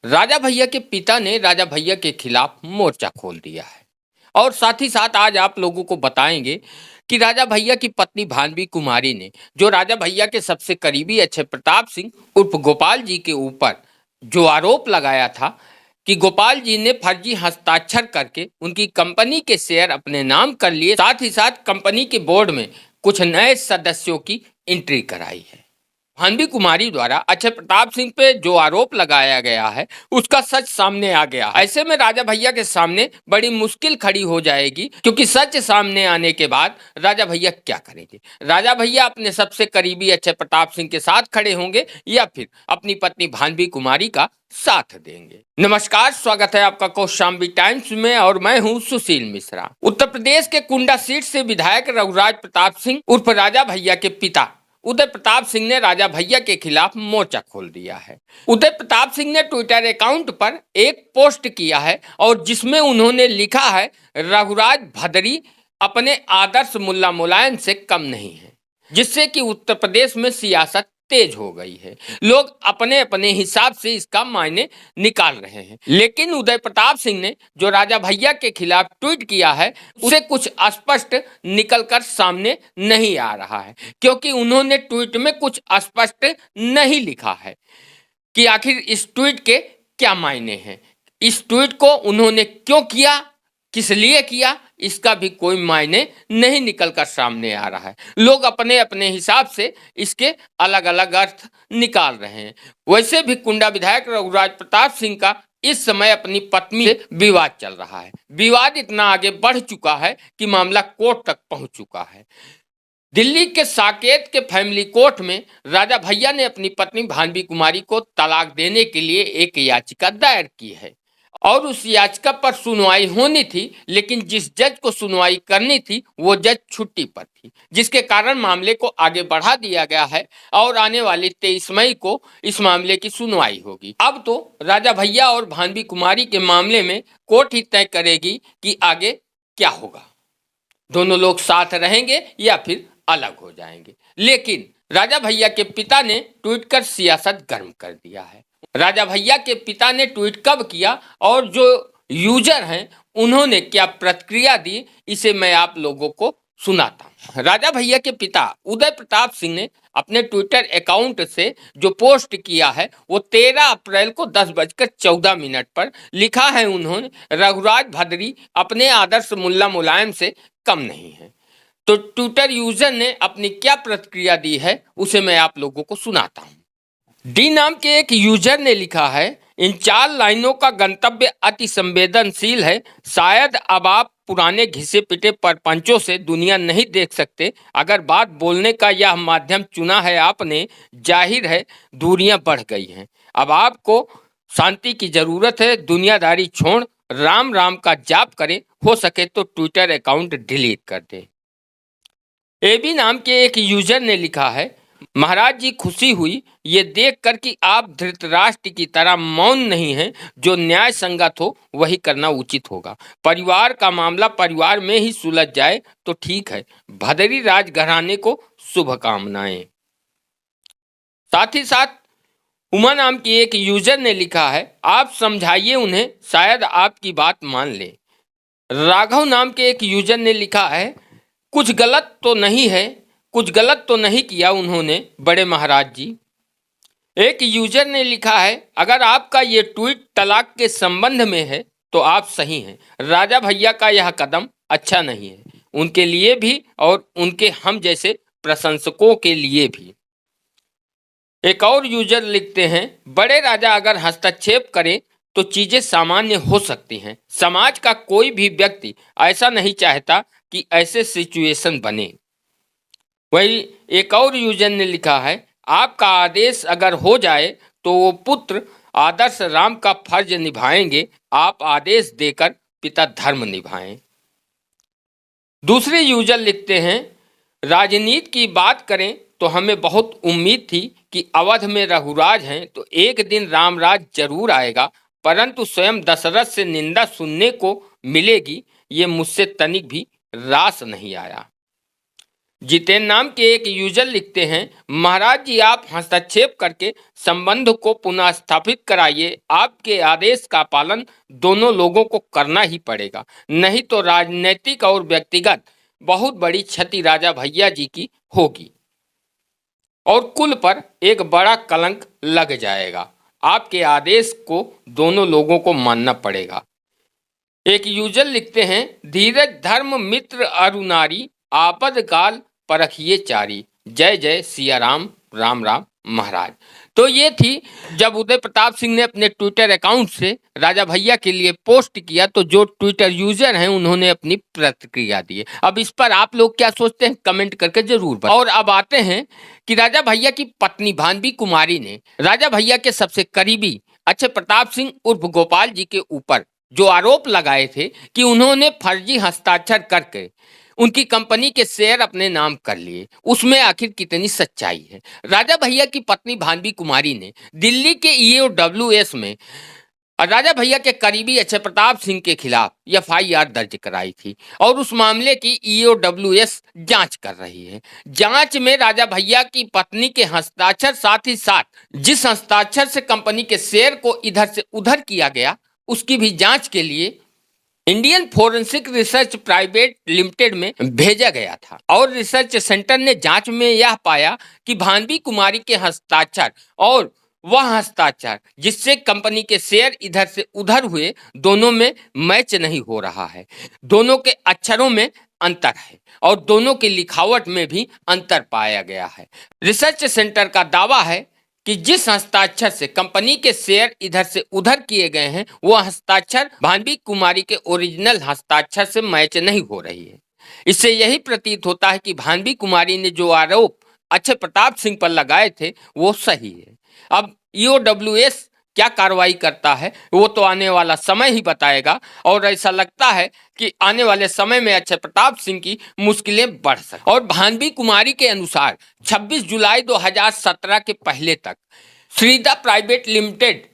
राजा भैया के पिता ने राजा भैया के खिलाफ मोर्चा खोल दिया है। और साथ ही साथ आज आप लोगों को बताएंगे कि राजा भैया की पत्नी भानवी कुमारी ने जो राजा भैया के सबसे करीबी अक्षय प्रताप सिंह उर्फ गोपाल जी के ऊपर जो आरोप लगाया था कि गोपाल जी ने फर्जी हस्ताक्षर करके उनकी कंपनी के शेयर अपने नाम कर लिए, साथ ही साथ कंपनी के बोर्ड में कुछ नए सदस्यों की एंट्री कराई है। भानवी कुमारी द्वारा अक्षय प्रताप सिंह पे जो आरोप लगाया गया है उसका सच सामने आ गया। ऐसे में राजा भैया के सामने बड़ी मुश्किल खड़ी हो जाएगी, क्योंकि सच सामने आने के बाद राजा भैया क्या करेंगे। राजा भैया अपने सबसे करीबी अक्षय प्रताप सिंह के साथ खड़े होंगे या फिर अपनी पत्नी भानवी कुमारी का साथ देंगे। नमस्कार, स्वागत है आपका कौशाम्बी टाइम्स में और मैं हूं सुशील मिश्रा। उत्तर प्रदेश के कुंडा सीट से विधायक रघुराज प्रताप सिंह उर्फ राजा भैया के पिता उदय प्रताप सिंह ने राजा भैया के खिलाफ मोर्चा खोल दिया है। उदय प्रताप सिंह ने ट्विटर अकाउंट पर एक पोस्ट किया है और जिसमें उन्होंने लिखा है, रघुराज भदरी अपने आदर्श मुल्ला मुलायम से कम नहीं है, जिससे कि उत्तर प्रदेश में सियासत तेज हो गई है। लोग अपने अपने हिसाब से इसका मायने निकाल रहे हैं, लेकिन उदय प्रताप सिंह ने जो राजा भैया के खिलाफ ट्वीट किया है उसे कुछ स्पष्ट निकलकर सामने नहीं आ रहा है, क्योंकि उन्होंने ट्वीट में कुछ स्पष्ट नहीं लिखा है कि आखिर इस ट्वीट के क्या मायने हैं। इस ट्वीट को उन्होंने क्यों किया, किस लिए किया, इसका भी कोई मायने नहीं निकलकर सामने आ रहा है। लोग अपने अपने हिसाब से इसके अलग अलग अर्थ निकाल रहे हैं। वैसे भी कुंडा विधायक रघुराज प्रताप सिंह का इस समय अपनी पत्नी से विवाद चल रहा है। विवाद इतना आगे बढ़ चुका है कि मामला कोर्ट तक पहुंच चुका है। दिल्ली के साकेत के फैमिली कोर्ट में राजा भैया ने अपनी पत्नी भानवी कुमारी को तलाक देने के लिए एक याचिका दायर की है और उस याचिका पर सुनवाई होनी थी, लेकिन जिस जज को सुनवाई करनी थी वो जज छुट्टी पर थी, जिसके कारण मामले को आगे बढ़ा दिया गया है और आने वाली 23 मई को इस मामले की सुनवाई होगी। अब तो राजा भैया और भानवी कुमारी के मामले में कोर्ट ही तय करेगी कि आगे क्या होगा, दोनों लोग साथ रहेंगे या फिर अलग हो जाएंगे। लेकिन राजा भैया के पिता ने ट्वीट कर सियासत गर्म कर दिया है। राजा भैया के पिता ने ट्वीट कब किया और जो यूजर हैं उन्होंने क्या प्रतिक्रिया दी, इसे मैं आप लोगों को सुनाता हूं। राजा भैया के पिता उदय प्रताप सिंह ने अपने ट्विटर अकाउंट से जो पोस्ट किया है वो 13 अप्रैल को 10:14 पर लिखा है उन्होंने, रघुराज भदरी अपने आदर्श मुल्ला मुलायम से कम नहीं है। तो ट्विटर यूजर ने अपनी क्या प्रतिक्रिया दी है उसे मैं आप लोगों को सुनाता हूं। डी नाम के एक यूजर ने लिखा है, इन 4 लाइनों का गंतव्य अति संवेदनशील है। शायद अब आप पुराने घिसे पिटे परपंचों से दुनिया नहीं देख सकते। अगर बात बोलने का यह माध्यम चुना है आपने, जाहिर है दूरियां बढ़ गई हैं। अब आपको शांति की जरूरत है। दुनियादारी छोड़ राम राम का जाप करें, हो सके तो ट्विटर अकाउंट डिलीट कर दें। एबी नाम के एक यूजर ने लिखा है, महाराज जी खुशी हुई ये देखकर कि आप धृतराष्ट्र की तरह मौन नहीं हैं। जो न्याय संगत हो वही करना उचित होगा। परिवार का मामला परिवार में ही सुलझ जाए तो ठीक है। भदरी राज घराने को शुभकामनाएं। साथ ही साथ उमा नाम की एक यूजर ने लिखा है, आप समझाइए उन्हें, शायद आपकी बात मान ले। राघव नाम के एक यूजर ने लिखा है, कुछ गलत तो नहीं है, कुछ गलत तो नहीं किया उन्होंने बड़े महाराज जी। एक यूजर ने लिखा है, अगर आपका ये ट्वीट तलाक के संबंध में है तो आप सही हैं। राजा भैया का यह कदम अच्छा नहीं है, उनके लिए भी और उनके हम जैसे प्रशंसकों के लिए भी। एक और यूजर लिखते हैं, बड़े राजा अगर हस्तक्षेप करें तो चीजें सामान्य हो सकती हैं। समाज का कोई भी व्यक्ति ऐसा नहीं चाहता कि ऐसे सिचुएशन बने। वही एक और यूजर ने लिखा है, आपका आदेश अगर हो जाए तो वो पुत्र आदर्श राम का फर्ज निभाएंगे। आप आदेश देकर पिता धर्म निभाएं। दूसरे यूजर लिखते हैं, राजनीति की बात करें तो हमें बहुत उम्मीद थी कि अवध में रघुराज हैं तो एक दिन रामराज जरूर आएगा, परंतु स्वयं दशरथ से निंदा सुनने को मिलेगी, ये मुझसे तनिक भी रास नहीं आया। जितेन नाम के एक यूजर लिखते हैं, महाराज जी आप हस्तक्षेप करके संबंध को पुनः स्थापित कराइए। आपके आदेश का पालन दोनों लोगों को करना ही पड़ेगा, नहीं तो राजनीतिक और व्यक्तिगत बहुत बड़ी क्षति राजा भैया जी की होगी और कुल पर एक बड़ा कलंक लग जाएगा। आपके आदेश को दोनों लोगों को मानना पड़ेगा। एक यूजर लिखते हैं, धीरज धर्म मित्र अरुनारी, आपद काल परखिए चारी। जय जय सिया राम, राम राम महाराज। तो ये थी जब उदय प्रताप सिंह ने अपने ट्विटर अकाउंट से राजा भैया के लिए पोस्ट किया, तो जो ट्विटर यूजर हैं उन्होंने अपनी प्रतिक्रिया दी है। अब इस पर आप लोग क्या सोचते हैं कमेंट करके जरूर बताएं। और अब आते हैं कि राजा भैया की पत्नी भानवी कुमारी ने राजा भैया के सबसे करीबी अक्षय प्रताप सिंह उर्फ गोपाल जी के ऊपर जो आरोप लगाए थे कि उन्होंने फर्जी हस्ताक्षर करके उनकी कंपनी के शेयर अपने नाम कर लिए, उसमें आखिर कितनी सच्चाई है। राजा भैया की पत्नी भानवी कुमारी ने दिल्ली के ईओडब्ल्यूएस में राजा भैया के करीबी अक्षय प्रताप सिंह के खिलाफ एफआईआर दर्ज कराई थी और उस मामले की ईओडब्ल्यूएस जांच कर रही है। जांच में राजा भैया की पत्नी के हस्ताक्षर, साथ ही साथ जिस हस्ताक्षर से कंपनी के शेयर को इधर से उधर किया गया, उसकी भी जांच के लिए Indian forensic research private limited में भेजा गया था और रिसर्च सेंटर ने जांच में यह पाया कि भानवी कुमारी के हस्ताक्षर और वह हस्ताक्षर जिससे कंपनी के शेयर इधर से उधर हुए, दोनों में मैच नहीं हो रहा है। दोनों के अक्षरों में अंतर है और दोनों की लिखावट में भी अंतर पाया गया है। रिसर्च सेंटर का दावा है कि जिस हस्ताक्षर से कंपनी के शेयर इधर से उधर किए गए हैं, वह हस्ताक्षर भानवी कुमारी के ओरिजिनल हस्ताक्षर से मैच नहीं हो रही है। इससे यही प्रतीत होता है कि भानवी कुमारी ने जो आरोप अक्षय प्रताप सिंह पर लगाए थे वो सही है। अब ईओडब्ल्यूएस क्या कार्रवाई करता है वो तो आने वाला समय ही बताएगा और ऐसा लगता है कि आने वाले समय में अक्षय प्रताप सिंह की मुश्किलें बढ़ सकती। और भानवी कुमारी के अनुसार 26 जुलाई 2017 के पहले तक श्रीदा प्राइवेट लिमिटेड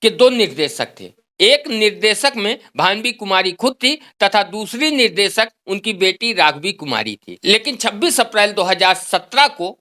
के 2 निर्देशक थे। एक निर्देशक में भानवी कुमारी खुद थी तथा दूसरी निर्देशक उनकी बेटी राघवी कुमारी थी। लेकिन 26 अप्रैल 2017 को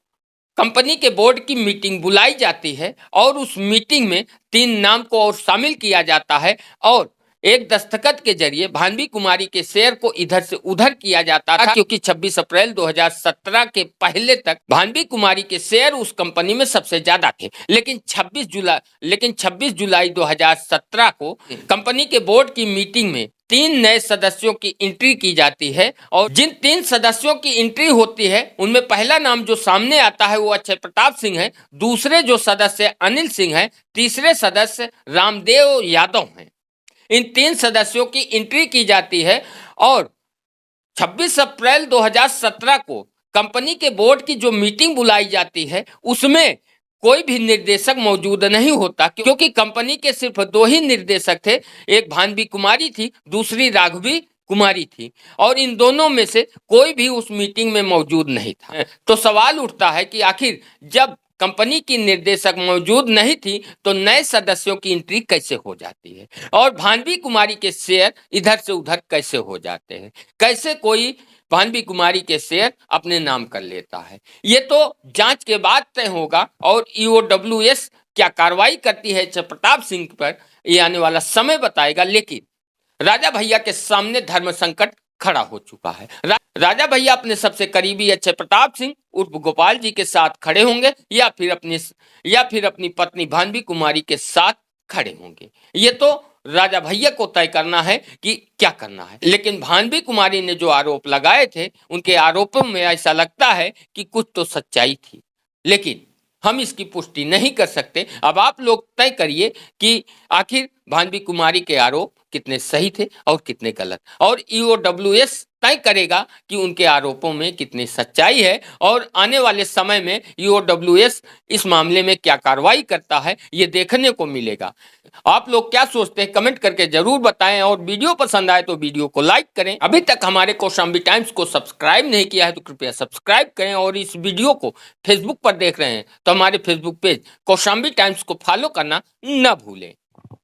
कंपनी के बोर्ड की मीटिंग बुलाई जाती है और उस मीटिंग में 3 नाम को और शामिल किया जाता है और एक दस्तखत के जरिए भानवी कुमारी के शेयर को इधर से उधर किया जाता था, क्योंकि 26 अप्रैल 2017 के पहले तक भानवी कुमारी के शेयर उस कंपनी में सबसे ज्यादा थे। लेकिन 26 जुलाई 2017 को कंपनी के बोर्ड की मीटिंग में 3 नए सदस्यों की एंट्री की जाती है और जिन 3 सदस्यों की एंट्री होती है उनमें पहला नाम जो सामने आता है वो अक्षय प्रताप सिंह है, दूसरे जो सदस्य अनिल सिंह है, तीसरे सदस्य रामदेव यादव हैं। इन 3 सदस्यों की एंट्री की जाती है और 26 अप्रैल 2017 को कंपनी के बोर्ड की जो मीटिंग बुलाई जाती है उसमें कोई भी निर्देशक मौजूद नहीं होता, क्योंकि कंपनी के सिर्फ 2 ही निर्देशक थे। एक भानवी कुमारी थी, दूसरी राघवी कुमारी थी और इन दोनों में से कोई भी उस मीटिंग में मौजूद नहीं था। तो सवाल उठता है कि आखिर जब कंपनी की निर्देशक मौजूद नहीं थी तो नए सदस्यों की एंट्री कैसे हो जाती है और भानवी कुमारी के शेयर इधर से उधर कैसे हो जाते हैं, कैसे कोई भानवी कुमारी के शेयर अपने नाम कर लेता है। ये तो जांच के बाद तय होगा और ईओडब्ल्यूएस क्या कार्रवाई करती है अक्षय प्रताप सिंह पर, ये आने वाला समय बताएगा। लेकिन राजा भैया के सामने धर्म संकट खड़ा हो चुका है। राजा भैया अपने सबसे करीबी अक्षय प्रताप सिंह उर्फ गोपाल जी के साथ खड़े होंगे या फिर अपनी पत्नी भानवी कुमारी के साथ खड़े होंगे। ये तो राजा भैया को तय करना है कि क्या करना है। लेकिन भानवी कुमारी ने जो आरोप लगाए थे उनके आरोपों में ऐसा लगता है कि कुछ तो सच्चाई थी, लेकिन हम इसकी पुष्टि नहीं कर सकते। अब आप लोग तय करिए कि आखिर भानवी कुमारी के आरोप कितने सही थे और कितने गलत, और ईओडब्ल्यूएस तय करेगा कि उनके आरोपों में कितनी सच्चाई है और आने वाले समय में ईओडब्ल्यूएस इस मामले में क्या कार्रवाई करता है ये देखने को मिलेगा। आप लोग क्या सोचते हैं कमेंट करके जरूर बताएं और वीडियो पसंद आए तो वीडियो को लाइक करें। अभी तक हमारे कौशाम्बी टाइम्स को सब्सक्राइब नहीं किया है तो कृपया सब्सक्राइब करें और इस वीडियो को फेसबुक पर देख रहे हैं तो हमारे फेसबुक पेज कौशाम्बी टाइम्स को फॉलो करना न भूलें।